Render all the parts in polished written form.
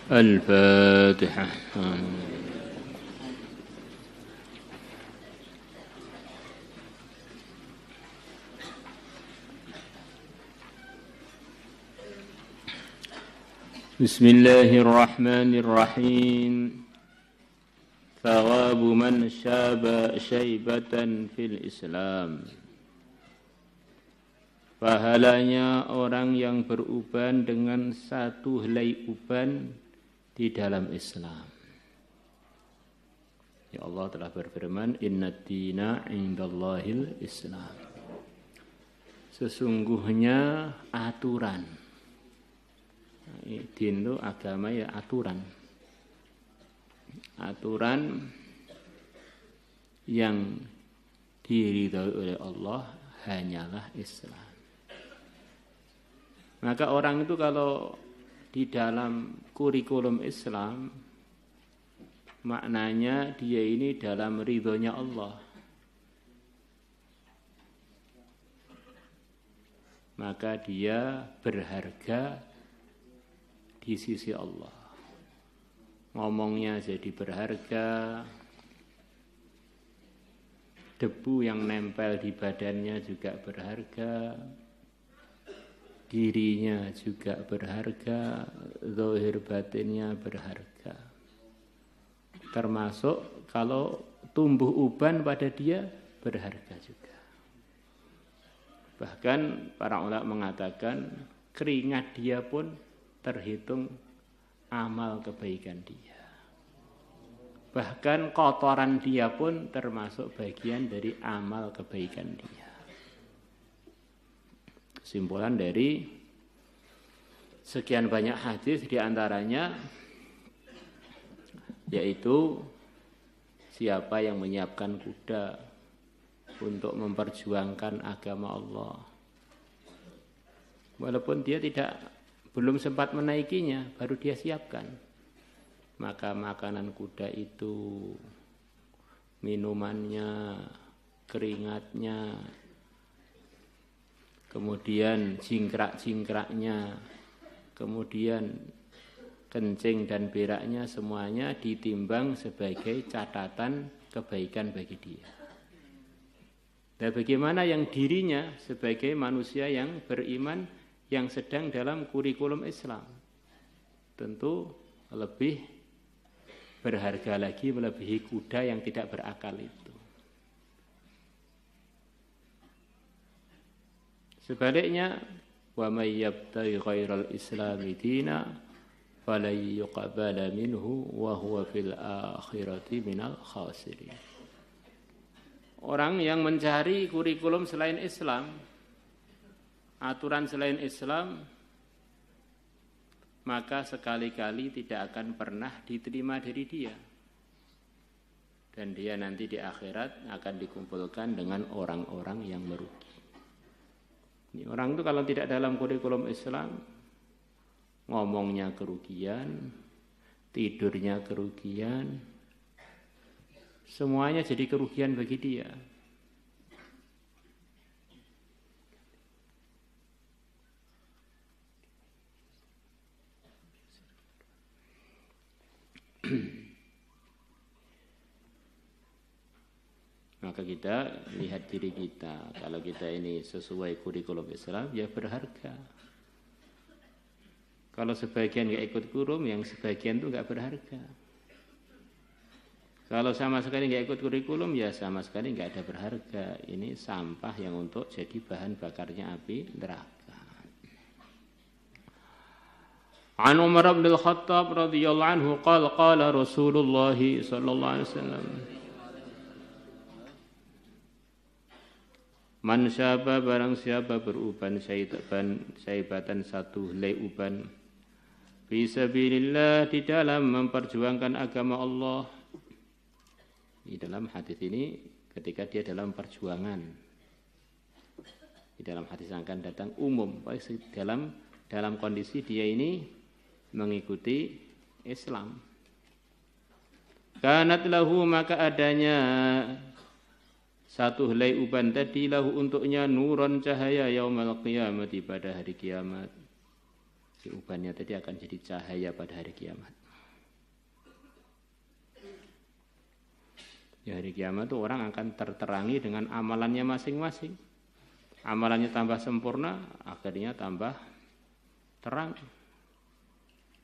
الفاتحة. بسم الله الرحمن الرحيم. ثواب من شاب شيبة في الإسلام. Pahalanya orang yang beruban dengan satu helai uban di dalam Islam. Ya Allah telah berfirman, Inna dina indallahil Islam. Sesungguhnya aturan. Din itu agama ya aturan. Aturan yang diridhoi oleh Allah hanyalah Islam. Maka orang itu kalau di dalam kurikulum Islam, maknanya dia ini dalam ridhonya Allah. Maka dia berharga di sisi Allah. Ngomongnya jadi berharga, debu yang nempel di badannya juga berharga, dirinya juga berharga, zahir batinnya berharga. Termasuk kalau tumbuh uban pada dia berharga juga. Bahkan para ulama mengatakan keringat dia pun terhitung amal kebaikan dia. Bahkan kotoran dia pun termasuk bagian dari amal kebaikan dia. Kesimpulan dari sekian banyak hadis diantaranya yaitu siapa yang menyiapkan kuda untuk memperjuangkan agama Allah, walaupun dia belum sempat menaikinya, baru dia siapkan, maka makanan kuda itu, minumannya, keringatnya, kemudian jingkrak-jingkraknya, kemudian kencing dan beraknya, semuanya ditimbang sebagai catatan kebaikan bagi dia. Dan bagaimana yang dirinya sebagai manusia yang beriman yang sedang dalam kurikulum Islam, tentu lebih berharga lagi melebihi kuda yang tidak berakal itu. Sebaliknya, wa may yabtaghi ghairal islami dina falan yuqbala minhu wa huwa fil akhirati minal khasirin. Orang yang mencari kurikulum selain Islam, aturan selain Islam, maka sekali-kali tidak akan pernah diterima dari dia. Dan dia nanti di akhirat akan dikumpulkan dengan orang-orang yang merugi. Orang itu kalau tidak dalam kurikulum Islam, ngomongnya kerugian, tidurnya kerugian, semuanya jadi kerugian bagi dia. Maka kita lihat diri kita, kalau kita ini sesuai kurikulum Islam, ya berharga. Kalau sebagian nggak ikut kurikulum, yang sebagian itu nggak berharga. Kalau sama sekali nggak ikut kurikulum, ya sama sekali nggak ada berharga. Ini sampah yang untuk jadi bahan bakarnya api neraka. An Umar bin Khattab radhiyallahu anhu qala Rasulullah sallallahu alaihi wasallam, man syaba barang siapa beruban syaibatan satu helai uban fisabilillah di dalam memperjuangkan agama Allah. Di dalam hadis ini ketika dia dalam perjuangan, di dalam hadis akan datang umum, dalam kondisi dia ini mengikuti Islam. Kanat lahu, maka adanya satu helai uban tadi lahu untuknya nuron cahaya yaumal qiyamati pada hari kiamat. Si ubannya tadi akan jadi cahaya pada hari kiamat. Di hari kiamat itu orang akan terterangi dengan amalannya masing-masing. Amalannya tambah sempurna, akhirnya tambah terang.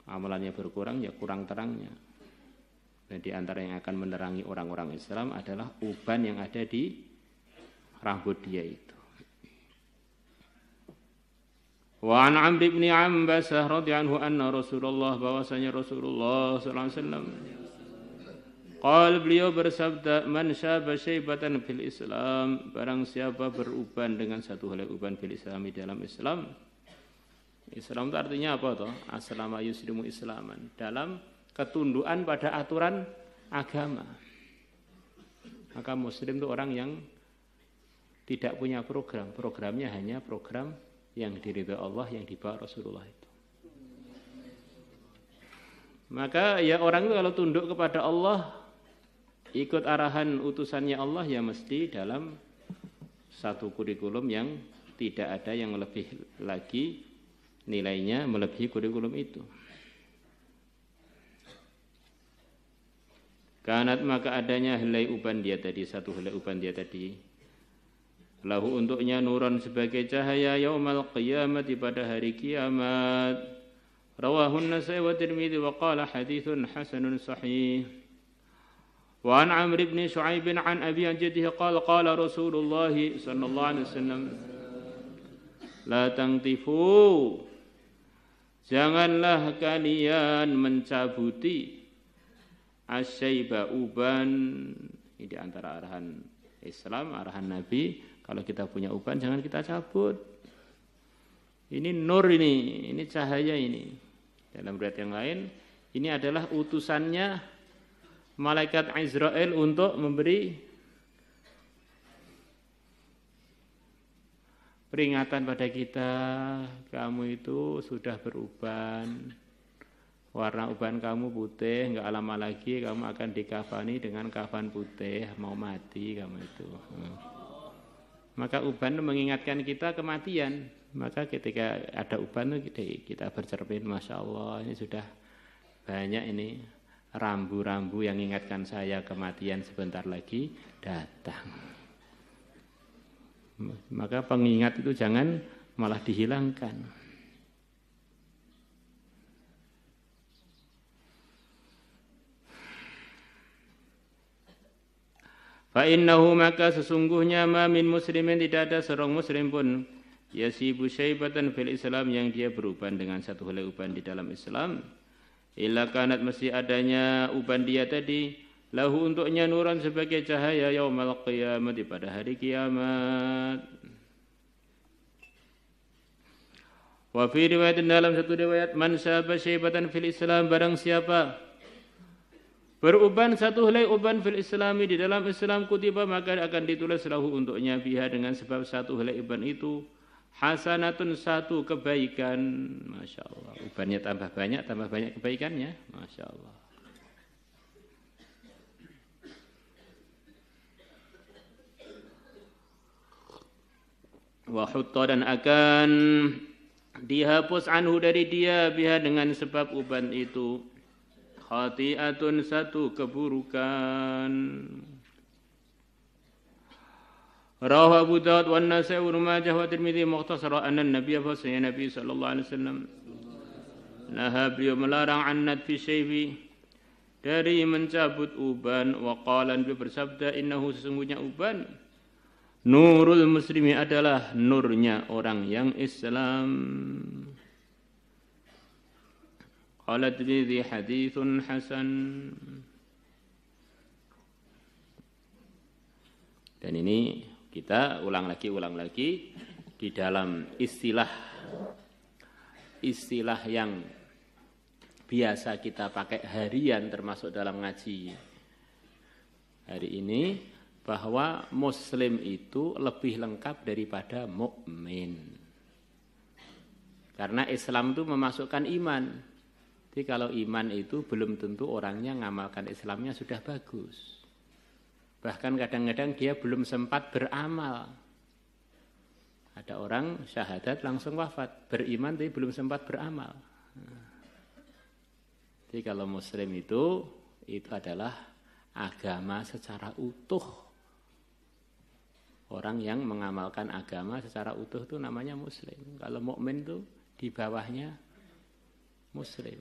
Amalannya berkurang, ya kurang terangnya. Dan di antara yang akan menerangi orang-orang Islam adalah uban yang ada di rambut dia itu. Wa an Amr bin Ambasah radhiyallahu anhu Rasulullah, bahwasanya Rasulullah sallallahu alaihi wasallam beliau bersabda, man syaba syaibatan fil Islam, barang siapa beruban dengan satu helai uban fil Islami dalam Islam. Islam itu artinya apa toh? Aslama yuslimu islaman, dalam ketundukan pada aturan agama. Maka muslim itu orang yang tidak punya program, programnya hanya program yang diridhoi Allah, yang dibawa Rasulullah itu. Maka ya orang itu kalau tunduk kepada Allah, ikut arahan utusannya Allah, ya mesti dalam satu kurikulum yang tidak ada yang lebih lagi nilainya melebihi kurikulum itu. Kanat maka adanya helai uban dia tadi, satu helai uban dia tadi, lahu untuknya nuran sebagai cahaya yaumal qiyamati pada hari kiamat. Rawahun Nasai wa Tirmidzi wa qala haditsun hasanun sahih. Wa an Amr bin Shu'aib an Abi an jaddihi qala qala Rasulullah sallallahu alaihi wasallam, la tangtifu, janganlah kalian mencabuti asyaiba uban. Ini di antara arahan Islam, arahan Nabi, kalau kita punya uban jangan kita cabut. Ini nur, ini cahaya ini. Dalam riwayat yang lain, ini adalah utusannya malaikat Israel untuk memberi peringatan pada kita, kamu itu sudah beruban, warna uban kamu putih, enggak lama lagi kamu akan dikafani dengan kafan putih, mau mati kamu itu. Maka uban mengingatkan kita kematian. Maka ketika ada uban kita bercermin, Masya Allah, ini sudah banyak ini rambu-rambu yang mengingatkan saya kematian sebentar lagi datang. Maka pengingat itu jangan malah dihilangkan. Fa innahu, maka sesungguhnya ma min muslimin, tidak ada seorang muslim pun yasibu syaibatan fil Islam, yang dia beruban dengan satu helai uban di dalam Islam, illa kanat, mesti adanya uban dia tadi, lahu untuknya nuran sebagai cahaya yaumal qiyamah, pada hari kiamat. Wa fi riwayat, dalam satu riwayat, man syaba syaibatan fil Islam, barang siapa beruban satu helai uban fil Islami di dalam Islam, kutiba maka akan ditulis lahu untuknya biha dengan sebab satu helai uban itu hasanatun, satu kebaikan. Masya Allah, ubannya tambah banyak kebaikannya. Masya Allah. Wa hutta, dan akan dihapus anhu dari dia, biha dengan sebab uban itu, khati'atun, satu keburukan. Rawahu Abu Dawud wa An-Nasa'i wa Ibnu Majah wa Tirmidzi mukhtasara anna Nabi sallallahu alaihi wasallam naha, beliau melarang an nadfi syaibi, dari mencabut uban, wa qala, beliau bersabda, innahu, sesungguhnya uban, nurul muslimi, adalah nurnya orang yang Islam. Qala Tirmidzi haditsun hasan. Dan ini kita ulang lagi di dalam istilah yang biasa kita pakai harian, termasuk dalam ngaji hari ini, bahwa muslim itu lebih lengkap daripada mukmin. Karena Islam itu memasukkan iman. Jadi kalau iman itu belum tentu orangnya ngamalkan Islamnya sudah bagus. Bahkan kadang-kadang dia belum sempat beramal. Ada orang syahadat langsung wafat, beriman tapi belum sempat beramal. Jadi kalau muslim itu adalah agama secara utuh. Orang yang mengamalkan agama secara utuh itu namanya muslim. Kalau mukmin itu di bawahnya muslim.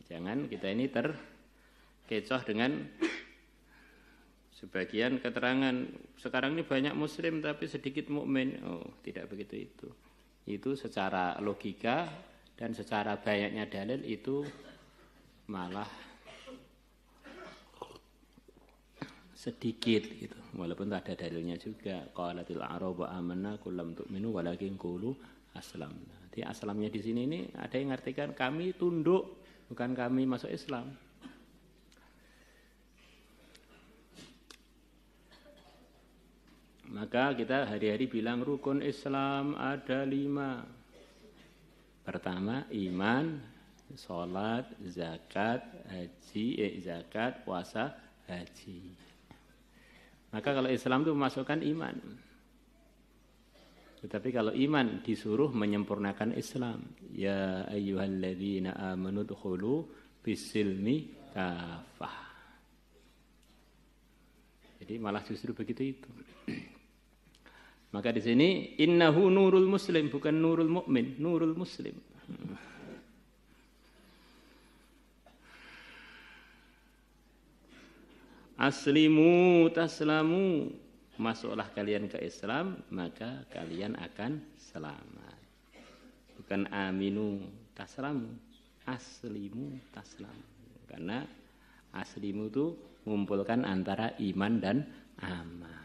Jangan kita ini terkecoh dengan sebagian keterangan. Sekarang ini banyak muslim tapi sedikit mukmin. Oh, tidak begitu itu. Itu secara logika dan secara banyaknya dalil itu malah sedikit gitu. Walaupun ada dalilnya juga. Qalatil a'rabu amanna qul lam tu'minu walakin qulu aslamna. Jadi aslamnya di sini ini ada yang ngartikan kami tunduk, bukan kami masuk Islam. Maka kita hari-hari bilang rukun Islam ada 5. Pertama iman, sholat, zakat, zakat, puasa, haji. Maka kalau Islam itu memasukkan iman. Tetapi kalau iman disuruh menyempurnakan Islam. Ya ayyuhalladzina amanu dkhulu bis-silmi kafah. Jadi malah justru begitu itu. Maka di sini innahu nurul muslim, bukan nurul mukmin, nurul muslim. Aslimu taslamu, masuklah kalian ke Islam maka kalian akan selamat. Bukan aminu taslamu, aslimu taslamu. Karena aslimu itu mengumpulkan antara iman dan amal.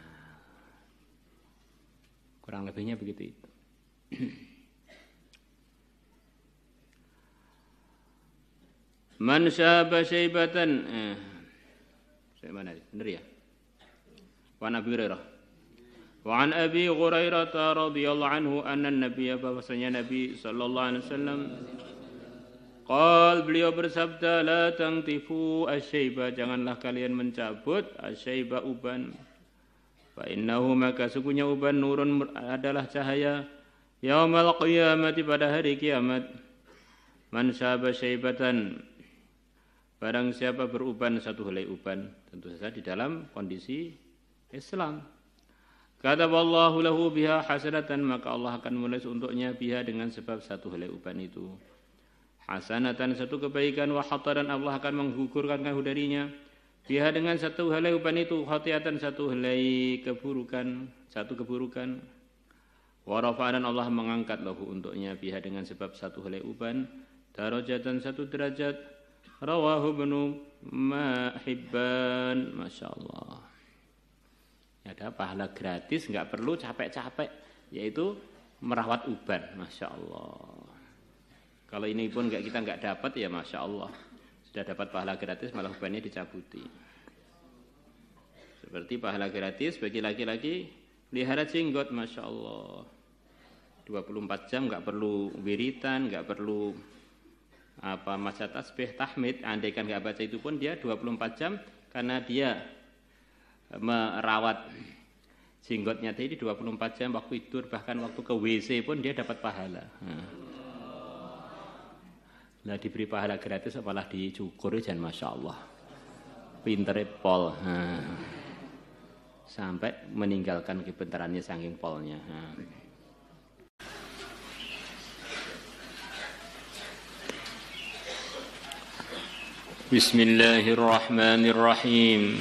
Kurang lebihnya begitu itu. Man syaba syaibatan. Saya mana ini? Benar ya? Wa an Abi Hurairah. Wa an Abi Hurairah radhiyallahu anhu anna an-nabiy bahwasanya Nabi sallallahu alaihi wasallam beliau bersabda la tangtifu asyaiba, janganlah kalian mencabut asyaiba uban. Fa innahu maka sungguhnya uban nurun adalah cahaya yaumal qiyamati pada hari kiamat. Man syaba syaibatan, barang siapa beruban satu helai uban, tentu saja di dalam kondisi Islam. Kataballahu lahu biha hasanatan, maka Allah akan menulis untuknya biha dengan sebab satu helai uban itu hasanatan, satu kebaikan, wa hataran, Allah akan menggugurkan darinya biha dengan satu helai uban itu khatiatan, satu helai keburukan, satu keburukan. Wa rafa'an, Allah mengangkat lahu untuknya biha dengan sebab satu helai uban darajatan, satu derajat. Rawahu Ibnu Hibban. Masya Allah. Ada pahala gratis, nggak perlu capek-capek, yaitu merawat uban. Masya Allah. Kalau ini pun kita nggak dapat, ya Masya Allah. Sudah dapat pahala gratis, malah ubannya dicabuti. Seperti pahala gratis bagi laki-laki pelihara jenggot, Masya Allah. 24 jam nggak perlu wiritan, nggak perlu maca tasbih, tahmid. Andaikan nggak baca itu pun dia 24 jam, karena dia merawat jenggotnya tadi 24 jam, waktu tidur, bahkan waktu ke WC pun dia dapat pahala. Nah, diberi pahala gratis apalah dicukur, jangan Masya Allah. Pintere pol. Sampai meninggalkan kepintarannya saking polnya. Bismillahirrahmanirrahim.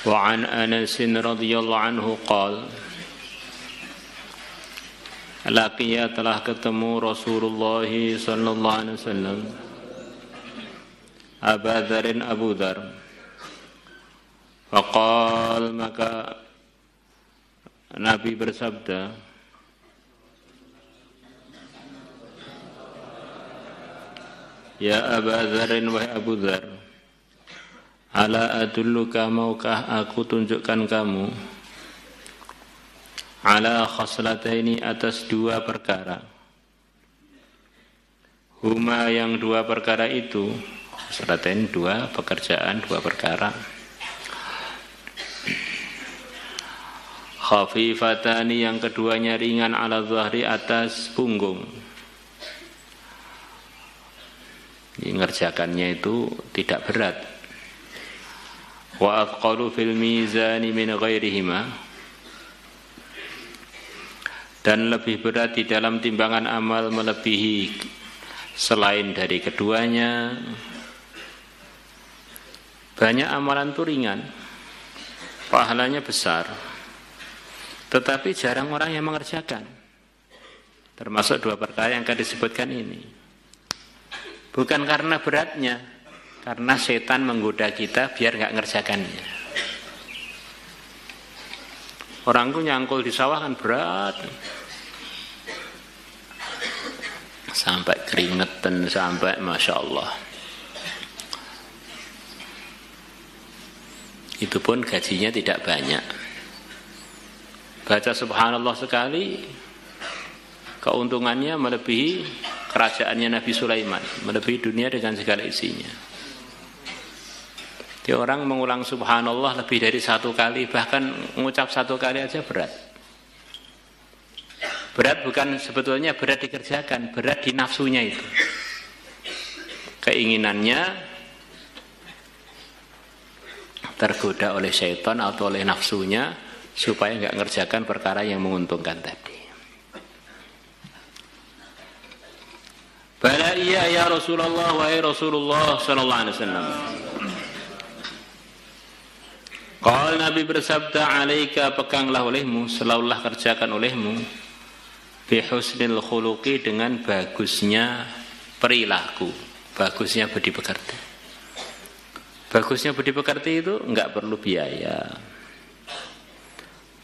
Wa an Anas radhiyallahu anhu qala laqiya, telah ketemu Rasulullah sallallahu alaihi wasallam Abu Dzarin, Abu Dzar. Faqal, maka Nabi bersabda, ya Abu Dzarin, wahai Abu Dzar, ala adulluka, maukah aku tunjukkan kamu, ala khaslataini, atas dua perkara, huma, yang dua perkara itu, khaslatain, dua pekerjaan, dua perkara, khafifatani, yang keduanya ringan, ala zahri, atas punggung. Ngerjakannya itu tidak berat, wa athqalu fil mizani min ghairihima, dan lebih berat di dalam timbangan amal melebihi selain dari keduanya. Banyak amalan itu ringan, pahalanya besar, tetapi jarang orang yang mengerjakan. Termasuk dua perkara yang akan disebutkan ini. Bukan karena beratnya, karena setan menggoda kita biar nggak ngerjakannya. Orang itu nyangkul di sawah kan berat, sampai keringetan, sampai Masya Allah. Itu pun gajinya tidak banyak. Baca subhanallah sekali, keuntungannya melebihi kerajaannya Nabi Sulaiman, melebihi dunia dengan segala isinya. Dia orang mengulang subhanallah lebih dari 1 kali, bahkan mengucap 1 kali aja berat. Berat bukan sebetulnya berat dikerjakan, berat di nafsunya itu. Keinginannya tergoda oleh syaitan atau oleh nafsunya supaya enggak ngerjakan perkara yang menguntungkan tadi. Bala iya ya Rasulullah wa ya Rasulullah sallallahu alaihi wasallam. Qala Nabi bersabda, alaika, peganglah olehmu, selalulah kerjakan olehmu, bi husnil khuluqi, dengan bagusnya perilaku, bagusnya budi pekerti. Bagusnya budi pekerti itu enggak perlu biaya.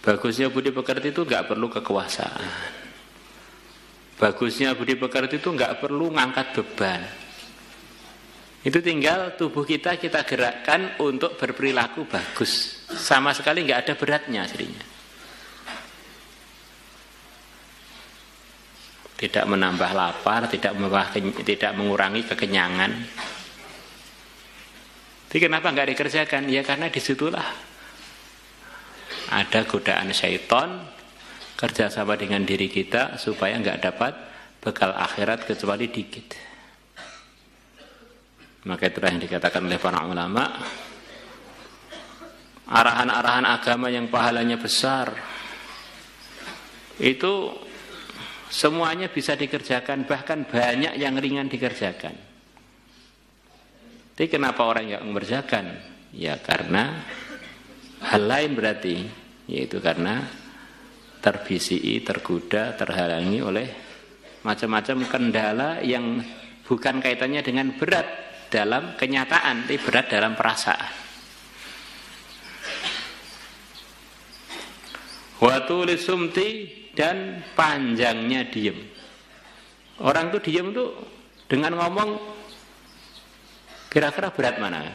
Bagusnya budi pekerti itu enggak perlu kekuasaan. Bagusnya budi pekerti itu enggak perlu ngangkat beban. Itu tinggal tubuh kita gerakkan untuk berperilaku bagus. Sama sekali enggak ada beratnya aslinya. Tidak menambah lapar, tidak mengurangi kekenyangan. Jadi kenapa enggak dikerjakan? Ya karena disitulah ada godaan syaitan kerjasama dengan diri kita supaya enggak dapat bekal akhirat kecuali dikit. Maka itulah yang dikatakan oleh para ulama, arahan-arahan agama yang pahalanya besar itu semuanya bisa dikerjakan, bahkan banyak yang ringan dikerjakan. Tapi kenapa orang yang mengerjakan? Ya karena hal lain berarti, yaitu karena terbisiki, tergoda, terhalangi oleh macam-macam kendala yang bukan kaitannya dengan berat dalam kenyataan, tapi berat dalam perasaan. Wa tulis sumti, dan panjangnya diem. Orang tuh diem tuh dengan ngomong kira-kira berat mana?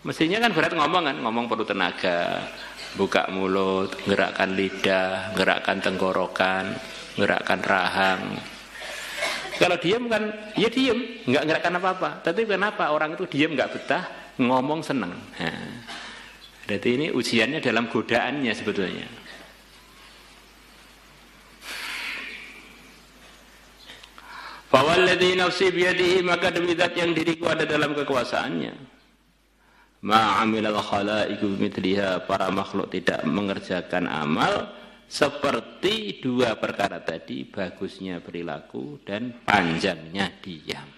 Mestinya kan berat ngomong kan, ngomong perlu tenaga, buka mulut, gerakkan lidah, gerakkan tenggorokan, gerakkan rahang. Kalau diem kan, ya diem, nggak gerakkan apa-apa. Tapi kenapa orang itu diem nggak betah, ngomong seneng? Nah, berarti ini ujiannya dalam godaannya sebetulnya. Fawalladzi nafsi biyadihi, maka demi zat yang diriku ada dalam kekuasaannya. Ma'amilal khalaiqu bimithliha, para makhluk tidak mengerjakan amal seperti dua perkara tadi, bagusnya perilaku dan panjangnya diam.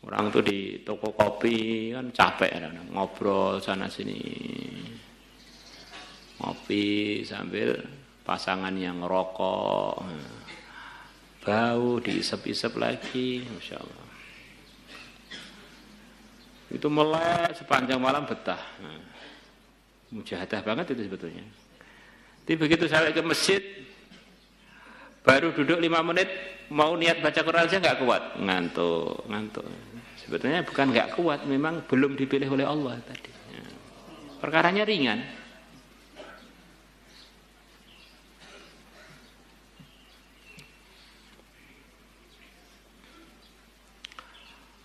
Orang tuh di toko kopi kan capek, ngobrol sana sini, ngopi sambil pasangan yang ngerokok, bau diisep-isep lagi, Masya Allah. Itu melek sepanjang malam betah. Mujahadah banget itu sebetulnya. Tapi begitu sampai ke masjid, baru duduk 5 menit, mau niat baca Quran aja nggak kuat, ngantuk. Sebetulnya bukan nggak kuat, memang belum dipilih oleh Allah tadi. Perkaranya ringan.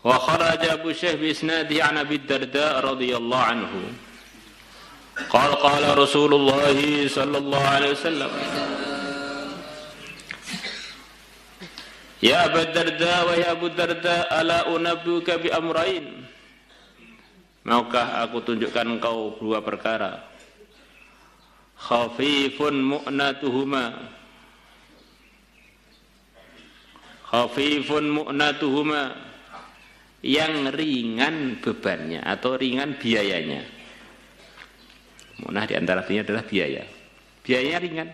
Wa kharaja Abu Syekh bi isnadihi an Abi Darda radhiyallahu anhu. Qala Rasulullah sallallahu alaihi wasallam, ya Abu Darda wa ya Abu Darda, ala unabbuka bi amrayn Maukah aku tunjukkan engkau dua perkara? Khafifun mu'natuhuma. Khafifun mu'natuhuma, yang ringan bebannya atau ringan biayanya. Mu'nah di antara artinya adalah biaya. Biayanya ringan.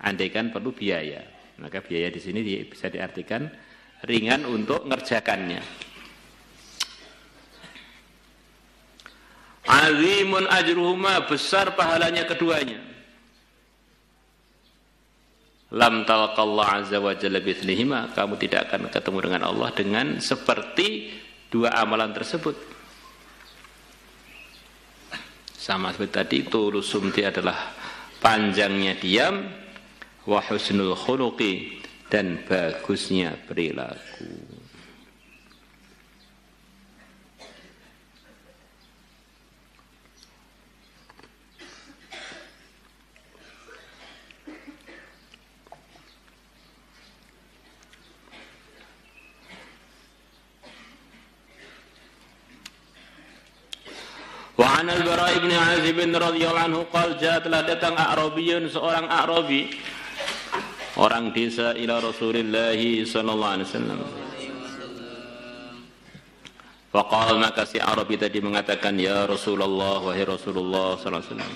Andaikan perlu biaya, maka biaya di sini bisa diartikan ringan untuk ngerjakannya. Azimun ajruhuma, besar pahalanya keduanya. Lam talqallah azza wa jalla bithnihima, kamu tidak akan ketemu dengan Allah dengan seperti dua amalan tersebut. Sama seperti tadi, tulus sumti adalah panjangnya diam, wa husnul khuluqi, dan bagusnya perilaku. Wa 'an al-Bara' bin 'Azib radhiyallahu anhu qala telah datang A'rabiyun, seorang A'rabi, orang desa, ila Rasulillah sallallahu alaihi wasallam. Faqala, maka si A'rabi tadi mengatakan, ya Rasulullah, wahai Rasulullah sallallahu alaihi wasallam,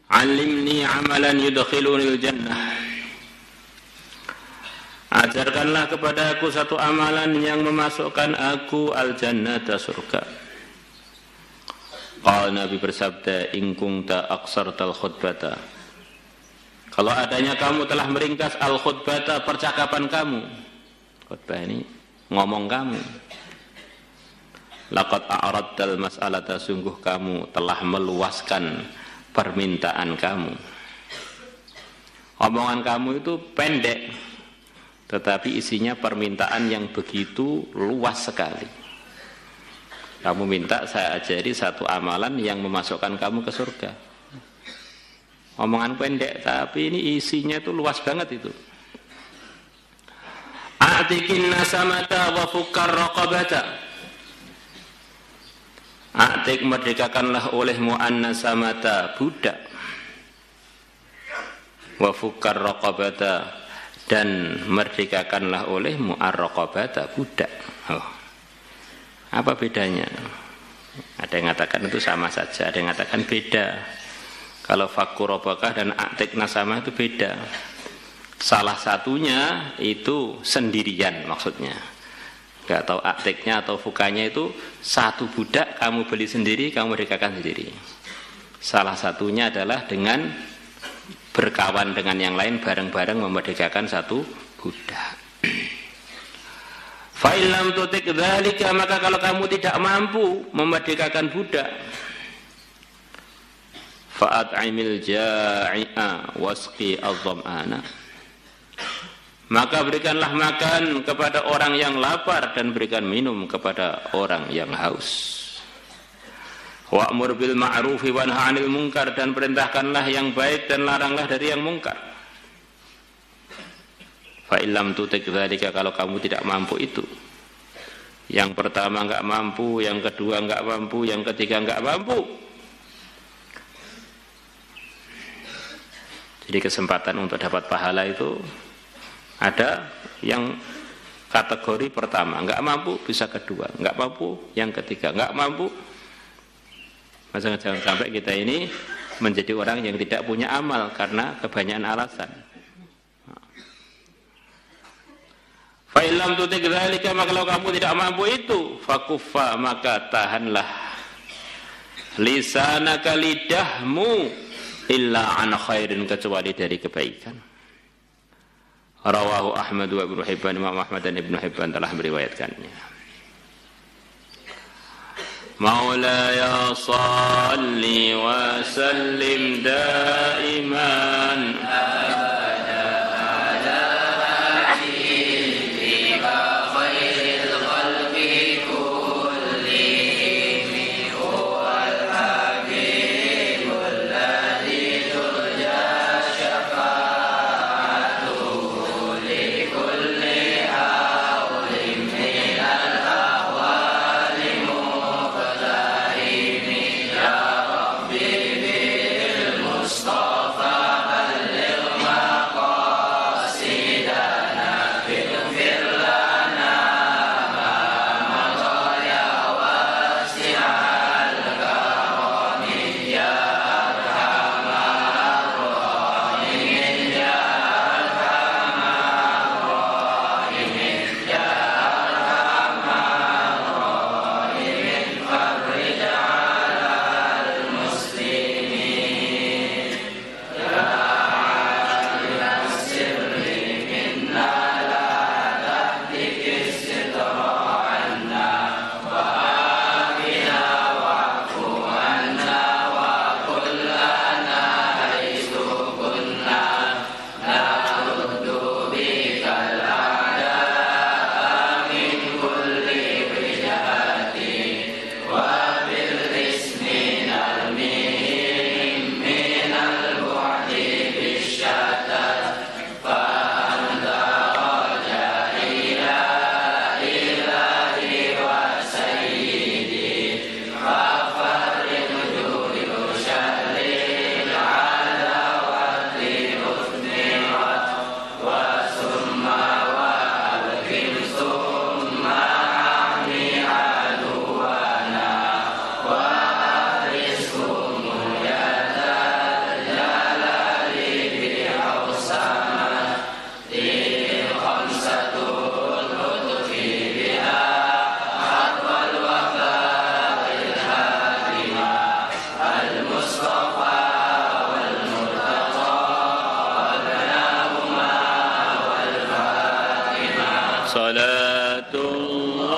alimni amalan yudkhiluni al-jannah, ajarkanlah kepada aku satu amalan yang memasukkan aku al-jannata, surga. Qala, Nabi bersabda, in kunta aqsartal khutbata, kalau adanya kamu telah meringkas al-khutbata, percakapan kamu. Khutbah ini ngomong kamu. Laqad a'radtal mas'alata, sungguh kamu telah meluaskan permintaan kamu. Omongan kamu itu pendek, tetapi isinya permintaan yang begitu luas sekali. Kamu minta saya ajari satu amalan yang memasukkan kamu ke surga. Omongan pendek, tapi ini isinya itu luas banget itu. A'tikin nasamata wa fukkar raqabata. A'tik, merdekakanlah olehmu an-nasamata, budak. Wa fukkar raqabata, dan merdekakanlah olehmu ar-raqabata, budak. Oh. Apa bedanya? Ada yang mengatakan itu sama saja, ada yang mengatakan beda. Kalau fakku robakah dan aktik nasama itu beda. Salah satunya itu sendirian maksudnya. Gak tahu aktiknya atau fukanya itu satu budak kamu beli sendiri, kamu merdekakan sendiri. Salah satunya adalah dengan berkawan dengan yang lain, bareng-bareng memerdekakan satu budak. Fa illam tutik dzalika, maka kalau kamu tidak mampu memerdekakan budak, fa'at'imil ja'i'a wasqi adh-dham'ana, maka berikanlah makan kepada orang yang lapar dan berikan minum kepada orang yang haus. Wa'mur bil ma'rufi wanha 'anil munkar, dan perintahkanlah yang baik dan laranglah dari yang mungkar. Fa illam tutik dzalika, kalau kamu tidak mampu itu, yang pertama enggak mampu, yang kedua enggak mampu, yang ketiga enggak mampu, jadi kesempatan untuk dapat pahala itu ada yang kategori pertama, enggak mampu, bisa kedua, enggak mampu, yang ketiga, enggak mampu. Jangan sampai kita ini menjadi orang yang tidak punya amal karena kebanyakan alasan. Fa illam tutik dzalika, maka kalau kamu tidak mampu itu, fakuffa, maka tahanlah lisanaka, lidahmu, illa an khairin, kecuali dari kebaikan. Rawahu Ahmad wa Ibnu Hibban, Imam Ahmad dan Ibnu Hibban telah meriwayatkannya. Maulaya salli wa sallim daiman Salatullah